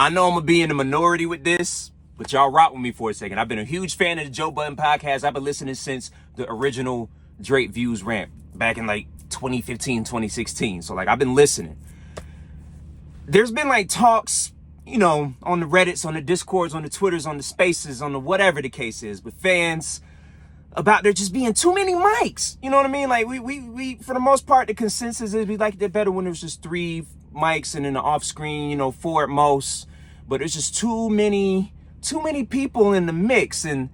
I know I'm going to be in the minority with this, but y'all rock with me for a second. I've been a huge fan of the Joe Budden podcast. I've been listening since the original Drake Views rant back in like 2015, 2016. So like I've been listening. There's been like talks, you know, on the Reddits, on the Discords, on the Twitters, on the Spaces, on the whatever the case is with fans about there just being too many mics. You know what I mean? Like we for the most part, the consensus is we liked it better when there was just 3 mics and then the off screen, you know, 4 at most. But there's just too many people in the mix. And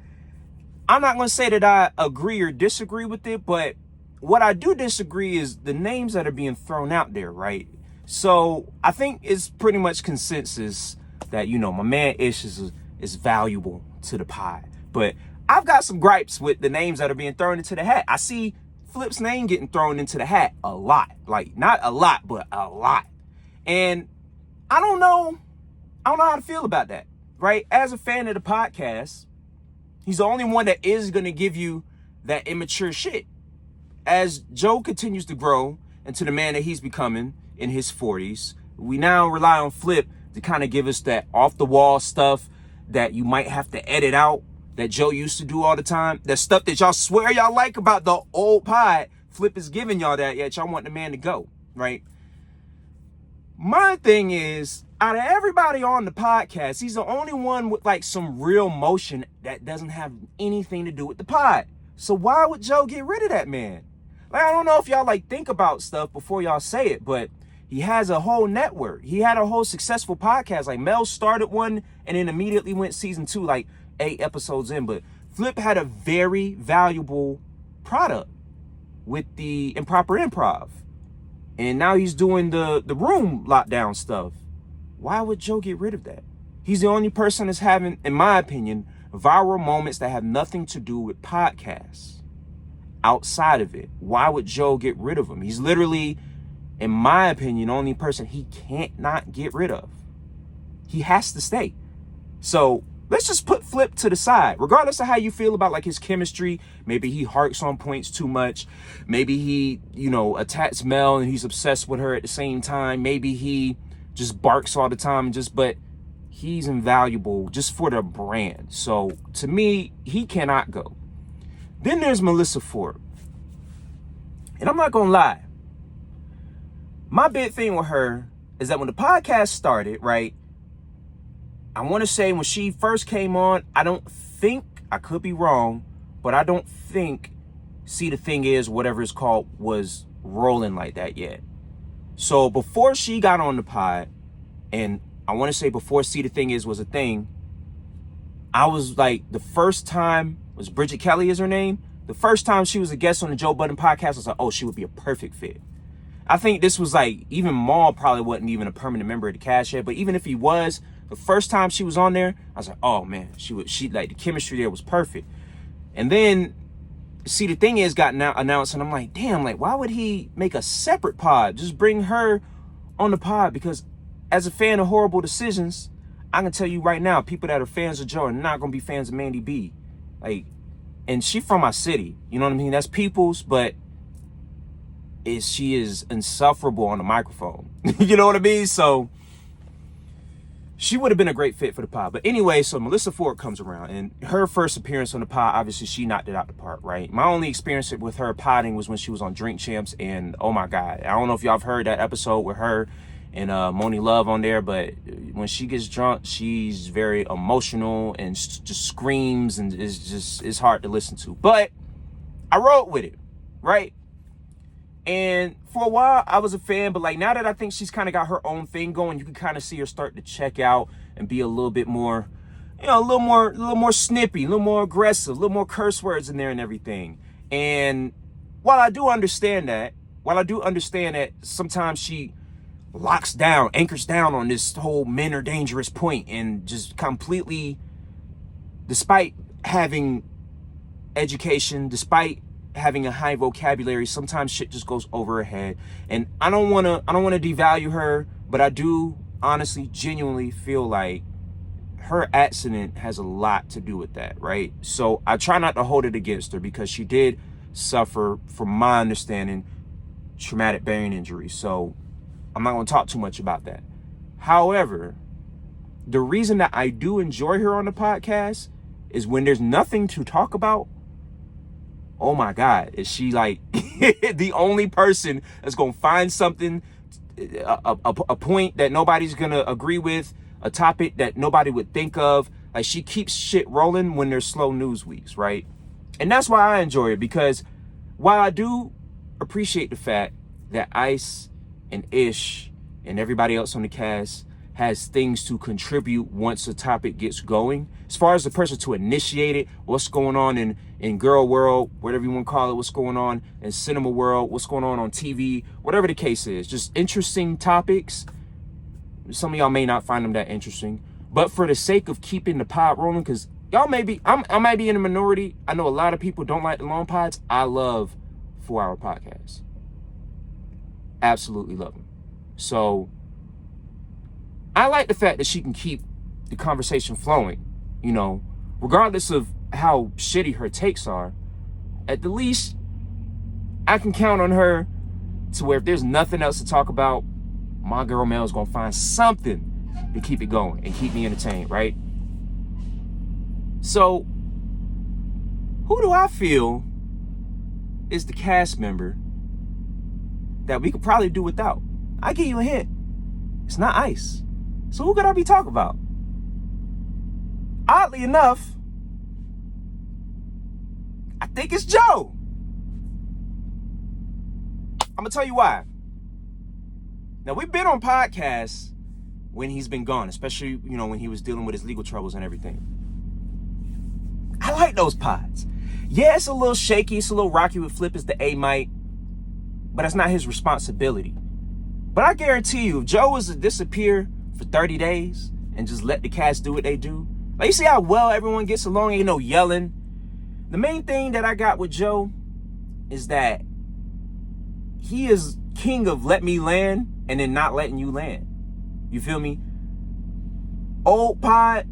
I'm not going to say that I agree or disagree with it, but what I do disagree is the names that are being thrown out there, right? So I think it's pretty much consensus that, you know, my man Ish is valuable to the pod. But I've got some gripes with the names that are being thrown into the hat. I see Flip's name getting thrown into the hat a lot. Like, not a lot, but a lot. And I don't know how to feel about that, right? As a fan of the podcast, he's the only one that is going to give you that immature shit. As Joe continues to grow into the man that he's becoming in his 40s, we now rely on Flip to kind of give us that off-the-wall stuff that you might have to edit out that Joe used to do all the time. That stuff that y'all swear y'all like about the old pod, Flip is giving y'all that, yet y'all want the man to go, right? My thing is, out of everybody on the podcast, he's the only one with like some real motion that doesn't have anything to do with the pod. So why would Joe get rid of that man? Like, I don't know if y'all like think about stuff before y'all say it, but he has a whole network. He had a whole successful podcast. Like Mel started one and then immediately went season 2, like 8 episodes in. But Flip had a very valuable product with the Improper Improv. And now he's doing the room lockdown stuff. Why would Joe get rid of that? He's the only person that's having, in my opinion, viral moments that have nothing to do with podcasts. Outside of it, why would Joe get rid of him? He's literally, in my opinion, the only person he can't not get rid of. He has to stay. So let's just put Flip to the side. Regardless of how you feel about like his chemistry, maybe he harks on points too much. Maybe he, you know, attacks Mel and he's obsessed with her at the same time. Maybe he just barks all the time but he's invaluable just for the brand. So to me, he cannot go. Then there's Melissa Ford. And I'm not going to lie. My big thing with her is that when the podcast started, right, I want to say when she first came on, I don't think, I could be wrong, but I don't think See the Thing Is, whatever it's called, was rolling like that yet. So before she got on the pod, and I want to say before See the Thing Is was a thing, I was like, the first time, was Bridget Kelly is her name? The first time she was a guest on the Joe Budden podcast, I was like, oh, she would be a perfect fit. I think this was like, even Maul probably wasn't even a permanent member of the cast yet, but even if he was, the first time she was on there, I was like, oh man, she like the chemistry there was perfect. And then See the Thing Is got now announced, and I'm like, damn, like why would he make a separate pod? Just bring her on the pod, because as a fan of Horrible Decisions, I can tell you right now, people that are fans of Joe are not gonna be fans of Mandy B. Like, and she from my city, you know what I mean? That's people's, but she is insufferable on the microphone. You know what I mean? So she would have been a great fit for the pod. But anyway, so Melissa Ford comes around, and her first appearance on the pod, obviously she knocked it out the park, right? My only experience with her podding was when she was on Drink Champs, and oh my God, I don't know if y'all have heard that episode with her and Moni Love on there, but when she gets drunk, she's very emotional and just screams, and it's hard to listen to. But I rode with it, right? And for a while, I was a fan, but like now that I think she's kind of got her own thing going, you can kind of see her start to check out and be a little bit more, you know, a little more snippy, a little more aggressive, a little more curse words in there and everything. And while I do understand that sometimes she anchors down on this whole men are dangerous point, and just completely, despite having education, despite having a high vocabulary, sometimes shit just goes over her head. And I don't want to devalue her, but I do honestly, genuinely feel like her accident has a lot to do with that, right? So I try not to hold it against her, because she did suffer, from my understanding, traumatic brain injury. So I'm not going to talk too much about that. However, the reason that I do enjoy her on the podcast is when there's nothing to talk about. Oh my God, is she like the only person that's gonna find something, a point that nobody's gonna agree with, a topic that nobody would think of. Like, she keeps shit rolling when there's slow news weeks, right? And that's why I enjoy it, because while I do appreciate the fact that Ice and Ish and everybody else on the cast has things to contribute once a topic gets going, as far as the person to initiate it, what's going on in girl world, whatever you want to call it, what's going on in cinema world, what's going on TV, whatever the case is, just interesting topics. Some of y'all may not find them that interesting, but for the sake of keeping the pod rolling, because y'all may be, I might be in a minority. I know a lot of people don't like the long pods. I love 4-hour podcasts. Absolutely love them. So I like the fact that she can keep the conversation flowing, you know, regardless of how shitty her takes are. At the least, I can count on her to where if there's nothing else to talk about, my girl Mel is gonna find something to keep it going and keep me entertained, right? So, who do I feel is the cast member that we could probably do without? I give you a hint. It's not Ice. So who could I be talking about? Oddly enough, I think it's Joe. I'm gonna tell you why. Now, we've been on podcasts when he's been gone, especially, you know, when he was dealing with his legal troubles and everything. I like those pods. Yeah, it's a little shaky, it's a little rocky with Flip as the A-Mite, but that's not his responsibility. But I guarantee you, if Joe was to disappear for 30 days and just let the cast do what they do, like, you see how well everyone gets along, ain't no yelling. The main thing that I got with Joe is that he is king of let me land and then not letting you land. You feel me? Old pod,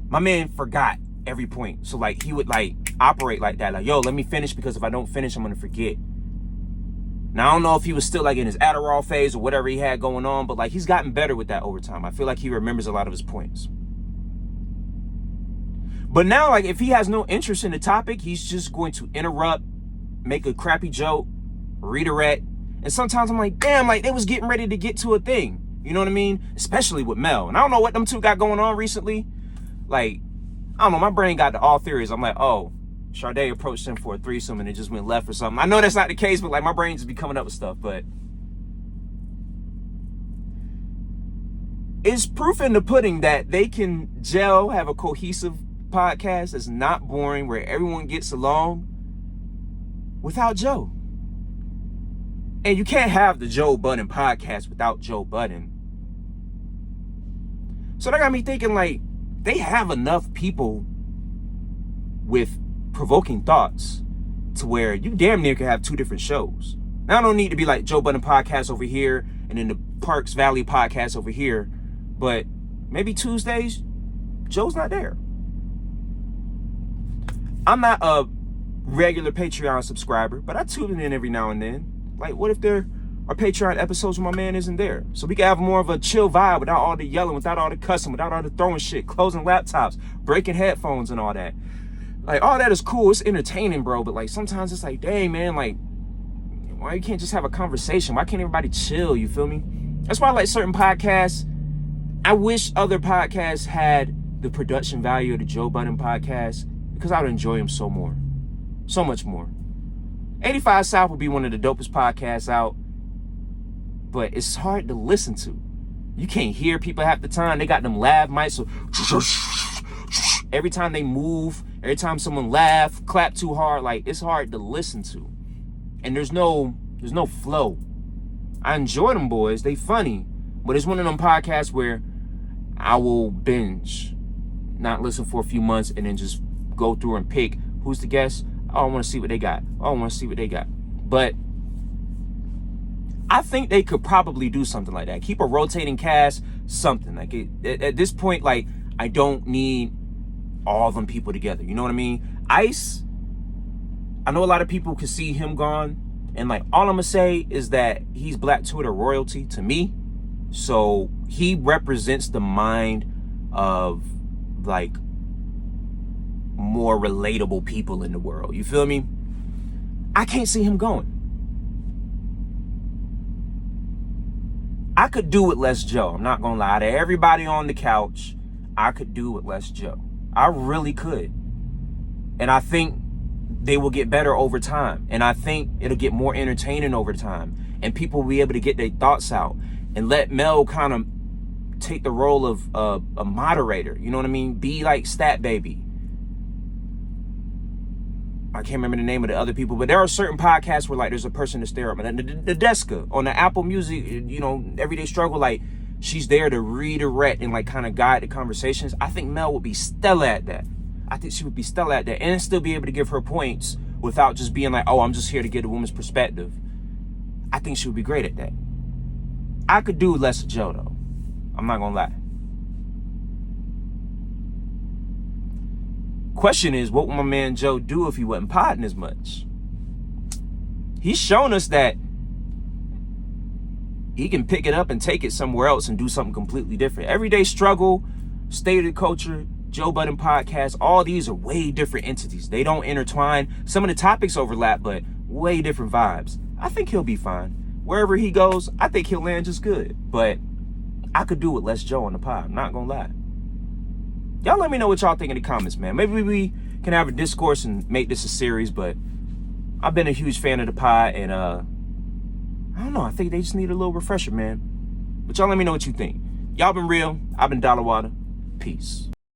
my man forgot every point. So like, he would like operate like that. Like, yo, let me finish, because if I don't finish, I'm gonna forget. Now, I don't know if he was still like in his Adderall phase or whatever he had going on, but like, he's gotten better with that over time. I feel like he remembers a lot of his points. But now, like, if he has no interest in the topic, he's just going to interrupt, make a crappy joke, redirect. And sometimes I'm like, damn, like, they was getting ready to get to a thing. You know what I mean? Especially with Mel. And I don't know what them two got going on recently. Like, I don't know, my brain got to all theories. I'm like, oh, Sade approached him for a threesome and it just went left or something. I know that's not the case, but like, my brain just be coming up with stuff. But it's proof in the pudding that they can gel, have a cohesive podcast that's not boring, where everyone gets along without Joe. And you can't have the Joe Budden podcast without Joe Budden. So that got me thinking, like, they have enough people with provoking thoughts to where you damn near can have two different shows. Now, I don't need to be like Joe Budden podcast over here and then the Parks Valley podcast over here, but maybe Tuesdays, Joe's not there. I'm not a regular Patreon subscriber, but I tune in every now and then. Like, what if there are Patreon episodes where my man isn't there? So we can have more of a chill vibe without all the yelling, without all the cussing, without all the throwing shit, closing laptops, breaking headphones and all that. Like, all that is cool. It's entertaining, bro. But like, sometimes it's like, dang, man, like, why you can't just have a conversation? Why can't everybody chill? You feel me? That's why I like certain podcasts. I wish other podcasts had the production value of the Joe Budden podcast, because I would enjoy them so much more. 85 South would be one of the dopest podcasts out, but it's hard to listen to. You can't hear people half the time. They got them lav mics, so every time they move, every time someone laugh, clap too hard, like, it's hard to listen to. And there's no flow. I enjoy them boys, they funny, but it's one of them podcasts where I will binge, not listen for a few months, and then just go through and pick who's the guest. Oh, I want to see what they got. But I think they could probably do something like that. Keep a rotating cast, something like it. At this point, like, I don't need all of them people together. You know what I mean? Ice, I know a lot of people could see him gone, and like, all I'm gonna say is that he's Black Twitter royalty to me. So he represents the mind of like more relatable people in the world. You feel me? I can't see him going. I could do with less Joe. I'm not gonna lie to everybody on the couch. I could do with less Joe. I really could. And I think they will get better over time. And I think it'll get more entertaining over time. And people will be able to get their thoughts out and let Mel kind of take the role of a moderator. You know what I mean? Be like Stat Baby. I can't remember the name of the other people, but there are certain podcasts where like there's a person to stare up. The Deska on the Apple Music, you know, Everyday Struggle, like she's there to redirect and like kind of guide the conversations. I think Mel would be stellar at that. I think she would be stellar at that and still be able to give her points without just being like, oh, I'm just here to get a woman's perspective. I think she would be great at that. I could do less of Joe though. I'm not gonna lie. Question is, what would my man Joe do if he wasn't potting as much? He's shown us that he can pick it up and take it somewhere else and do something completely different. Everyday Struggle, State of the Culture, Joe Budden podcast, all these are way different entities. They don't intertwine. Some of the topics overlap, but way different vibes. I think he'll be fine. Wherever he goes, I think he'll land just good. But I could do with less Joe on the pod. I'm not gonna lie. Y'all let me know what y'all think in the comments, man. Maybe we can have a discourse and make this a series, but I've been a huge fan of the pod, and I don't know, I think they just need a little refresher, man. But y'all let me know what you think. Y'all been real. I've been Dollar Water. Peace.